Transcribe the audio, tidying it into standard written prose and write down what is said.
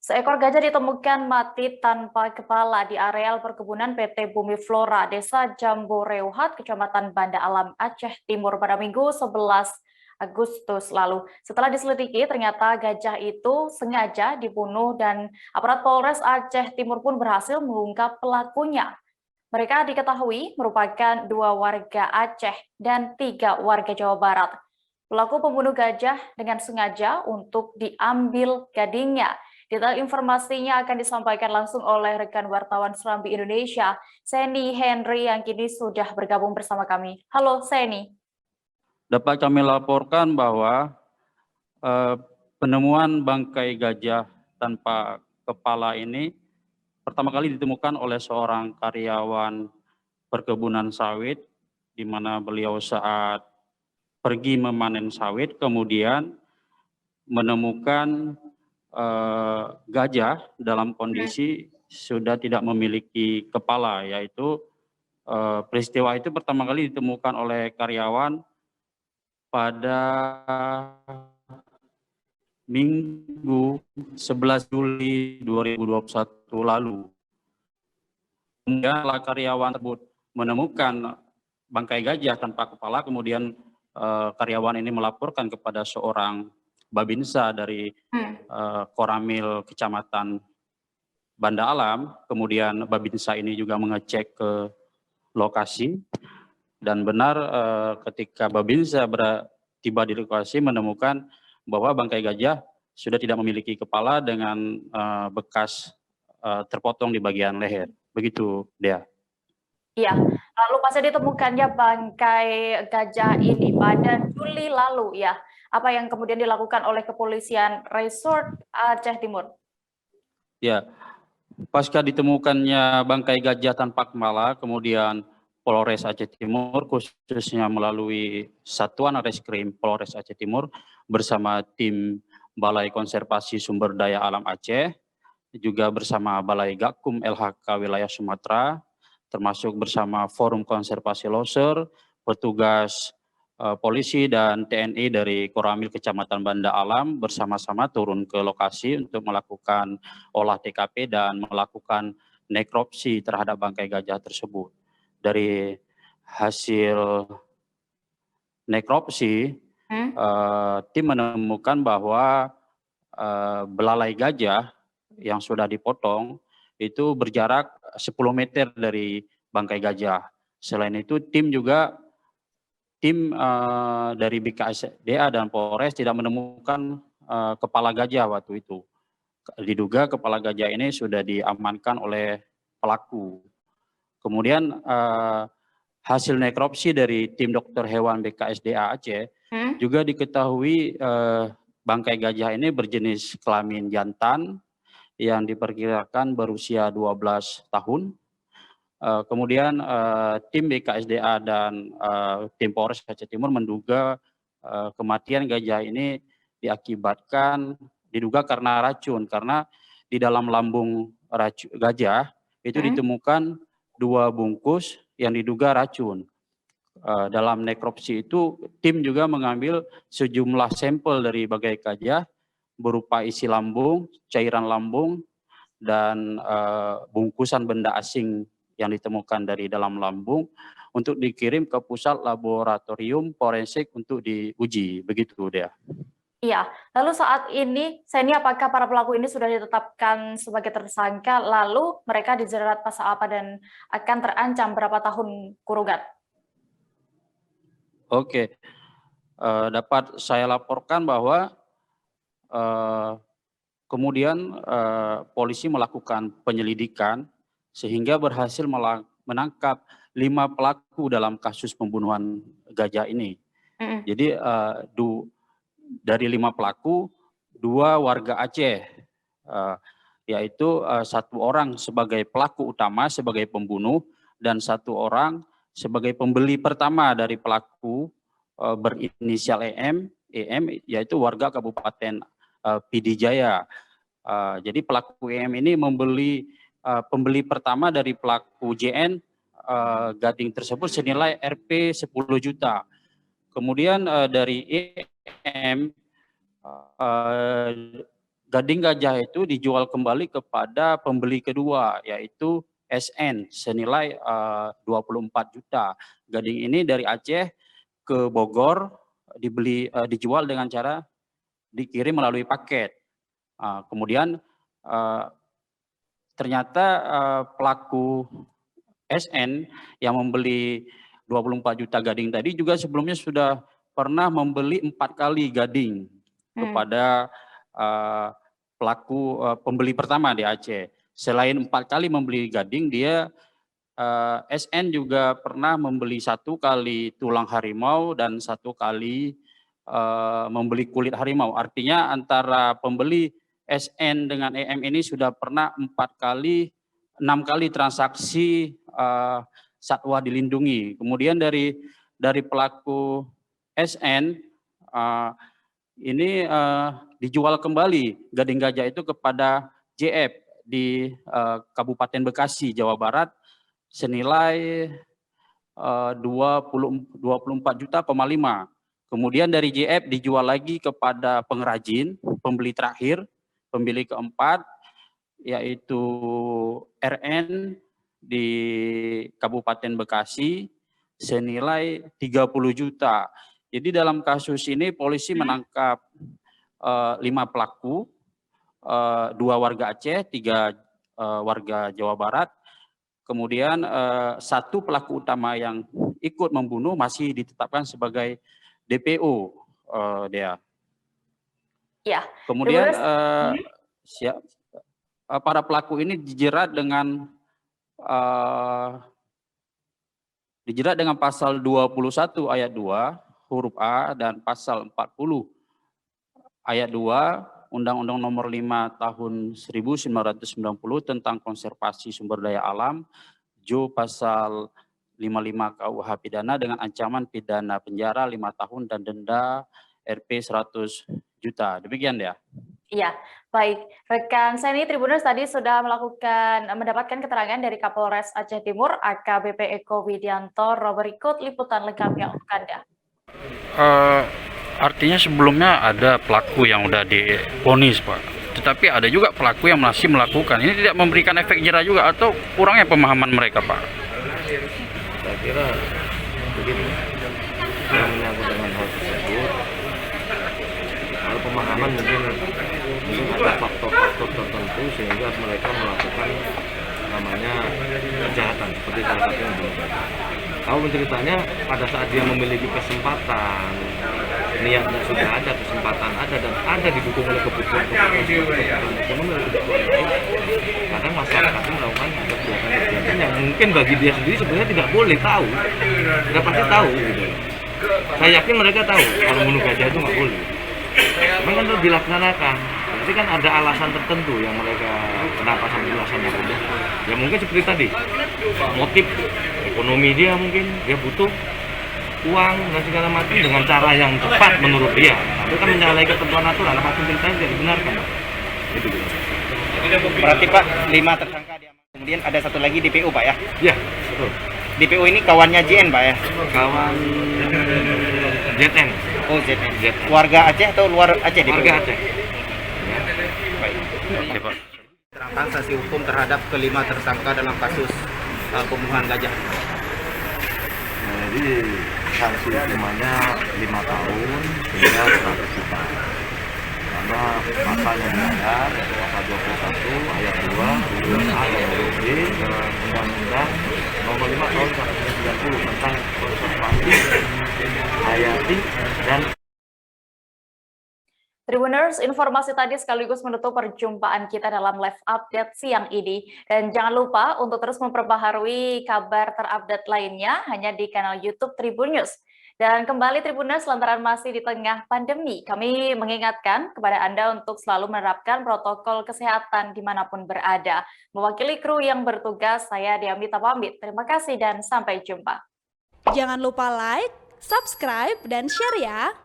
Seekor gajah ditemukan mati tanpa kepala di areal perkebunan PT Bumi Flora, Desa Jamboreuhat, Kecamatan Banda Alam, Aceh Timur pada Minggu 11 Agustus lalu. Setelah diselidiki, ternyata gajah itu sengaja dibunuh dan aparat Polres Aceh Timur pun berhasil mengungkap pelakunya. Mereka diketahui merupakan 2 warga Aceh dan 3 warga Jawa Barat. Pelaku pembunuh gajah dengan sengaja untuk diambil gadingnya. Detail informasinya akan disampaikan langsung oleh rekan wartawan Serambi Indonesia, Seni Henry, yang kini sudah bergabung bersama kami. Halo Seni. Dapat kami laporkan bahwa penemuan bangkai gajah tanpa kepala ini pertama kali ditemukan oleh seorang karyawan perkebunan sawit, di mana beliau saat pergi memanen sawit, kemudian menemukan gajah dalam kondisi sudah tidak memiliki kepala, yaitu peristiwa itu pertama kali ditemukan oleh karyawan pada Minggu 11 Juli 2021 lalu. Kemudian karyawan tersebut menemukan bangkai gajah tanpa kepala, kemudian karyawan ini melaporkan kepada seorang Babinsa dari Koramil Kecamatan Banda Alam. Kemudian Babinsa ini juga mengecek ke lokasi, dan benar ketika Babinsa tiba di lokasi menemukan bahwa bangkai gajah sudah tidak memiliki kepala dengan bekas terpotong di bagian leher. Begitu, Dea. Iya, lalu pasca ditemukannya bangkai gajah ini pada Juli lalu ya, apa yang kemudian dilakukan oleh kepolisian Resort Aceh Timur? Ya, pasca ditemukannya bangkai gajah tanpa kepala, kemudian Polres Aceh Timur khususnya melalui Satuan Reskrim Polres Aceh Timur bersama tim Balai Konservasi Sumber Daya Alam Aceh, juga bersama Balai Gakum LHK Wilayah Sumatera, termasuk bersama Forum Konservasi Loser, petugas polisi dan TNI dari Koramil Kecamatan Banda Alam bersama-sama turun ke lokasi untuk melakukan olah TKP dan melakukan nekropsi terhadap bangkai gajah tersebut. Dari hasil nekropsi, tim menemukan bahwa belalai gajah yang sudah dipotong itu berjarak 10 meter dari bangkai gajah. Selain itu tim dari BKSDA dan Polres tidak menemukan kepala gajah waktu itu. Diduga kepala gajah ini sudah diamankan oleh pelaku. Kemudian hasil nekropsi dari tim dokter hewan BKSDA Aceh juga diketahui bangkai gajah ini berjenis kelamin jantan yang diperkirakan berusia 12 tahun. Kemudian tim BKSDA dan tim Polres Aceh Timur menduga kematian gajah ini diduga karena racun, karena di dalam lambung gajah itu ditemukan 2 bungkus yang diduga racun. Dalam nekropsi itu tim juga mengambil sejumlah sampel dari bangkai gajah berupa isi lambung, cairan lambung, dan bungkusan benda asing yang ditemukan dari dalam lambung untuk dikirim ke pusat laboratorium forensik untuk diuji. Begitu, Dea. Iya, lalu saat ini, Seni, apakah para pelaku ini sudah ditetapkan sebagai tersangka, lalu mereka dijerat pasal apa dan akan terancam berapa tahun kurungan? Oke, dapat saya laporkan bahwa kemudian polisi melakukan penyelidikan sehingga berhasil menangkap 5 pelaku dalam kasus pembunuhan gajah ini. Jadi dari 5 pelaku, 2 warga Aceh, yaitu 1 orang sebagai pelaku utama, sebagai pembunuh, dan 1 orang sebagai pembeli pertama dari pelaku berinisial EM, yaitu warga Kabupaten Pidijaya. Jadi pelaku EM ini pembeli pertama dari pelaku JN gading tersebut senilai Rp 10 juta. Kemudian dari EM gading gajah itu dijual kembali kepada pembeli kedua, yaitu SN senilai 24 juta. Gading ini dari Aceh ke Bogor dijual dengan cara dikirim melalui paket. Kemudian ternyata pelaku SN yang membeli 24 juta gading tadi juga sebelumnya sudah pernah membeli 4 kali gading kepada pelaku pembeli pertama di Aceh. Selain 4 kali membeli gading, dia SN juga pernah membeli 1 kali tulang harimau dan 1 kali membeli kulit harimau. Artinya antara pembeli SN dengan EM ini sudah pernah 6 kali transaksi satwa dilindungi. Kemudian dari pelaku SN ini dijual kembali gading gajah itu kepada JF di Kabupaten Bekasi, Jawa Barat senilai 24,5 juta. Kemudian dari JF dijual lagi kepada pengrajin, pembeli terakhir, pembeli keempat, yaitu RN di Kabupaten Bekasi senilai 30 juta. Jadi dalam kasus ini polisi menangkap 5 pelaku, 2 warga Aceh, 3 warga Jawa Barat. Kemudian 1 pelaku utama yang ikut membunuh masih ditetapkan sebagai DPO, Dea. Ya. Kemudian para pelaku ini dijerat dengan pasal 21 ayat 2 huruf A dan pasal 40 ayat 2 Undang-Undang Nomor 5 Tahun 1990 tentang konservasi sumber daya alam, Jo pasal 55 KUH pidana dengan ancaman pidana penjara 5 tahun dan denda Rp 100 juta. Demikian ya. Iya, baik. Rekan saya ini Tribuners tadi sudah mendapatkan keterangan dari Kapolres Aceh Timur, AKBP Eko Widianto. Berikut liputan lengkapnya untuk Anda. Artinya sebelumnya ada pelaku yang udah divonis, Pak. Tetapi ada juga pelaku yang masih melakukan. Ini tidak memberikan efek jera juga atau kurangnya pemahaman mereka, Pak? Saya kira begini, yang menyangkut dengan hal tersebut, kalau pemahaman mungkin ada faktor-faktor tertentu sehingga mereka melakukan namanya kejahatan seperti salah satu yang bunuh gajah. Tahu ceritanya pada saat dia memiliki kesempatan, niatnya sudah ada, kesempatan ada dan ada didukung oleh kebutuhan ekonomi dan kebutuhan lain, kadang masyarakat melakukan kegiatan-kegiatan yang mungkin bagi dia sendiri sebenarnya tidak boleh tahu, tidak pasti tahu gitu. Saya yakin mereka tahu kalau bunuh gajah itu nggak boleh, cuma kan itu dilaksanakan. Berarti kan ada alasan tertentu yang mereka kenapa sampai dilaksanakan. Ya mungkin seperti tadi, motif ekonomi dia, mungkin dia butuh uang dan segala macam dengan cara yang cepat menurut dia. Tapi kan menyalahi ketentuan aturan, apapun ceritanya tidak dibenarkan. Itu gitu. Berarti Pak, 5 tersangka diamankan. Kemudian ada 1 lagi DPO Pak ya? Ya, betul. DPO ini kawannya JN Pak ya? Kawan ZN. Oh ZN. Warga Aceh atau luar Aceh? Warga Aceh. Baik. Oke, Pak. Terangkan sanksi hukum terhadap kelima tersangka dalam kasus pembunuhan gajah. Jadi sanksi hukumannya 5 tahun hingga 100 juta. Karena pasal yang dilanggar yaitu pasal 21 ayat 2 huruf A dan huruf B Undang-Undang Nomor 5 Tahun 1990 tentang konservasi hayati dan Tribuners, informasi tadi sekaligus menutup perjumpaan kita dalam live update siang ini. Dan jangan lupa untuk terus memperbaharui kabar terupdate lainnya hanya di kanal YouTube Tribun News. Dan kembali Tribuners, lantaran masih di tengah pandemi, kami mengingatkan kepada Anda untuk selalu menerapkan protokol kesehatan dimanapun berada. Mewakili kru yang bertugas, saya Diamita pamit. Terima kasih dan sampai jumpa. Jangan lupa like, subscribe, dan share ya!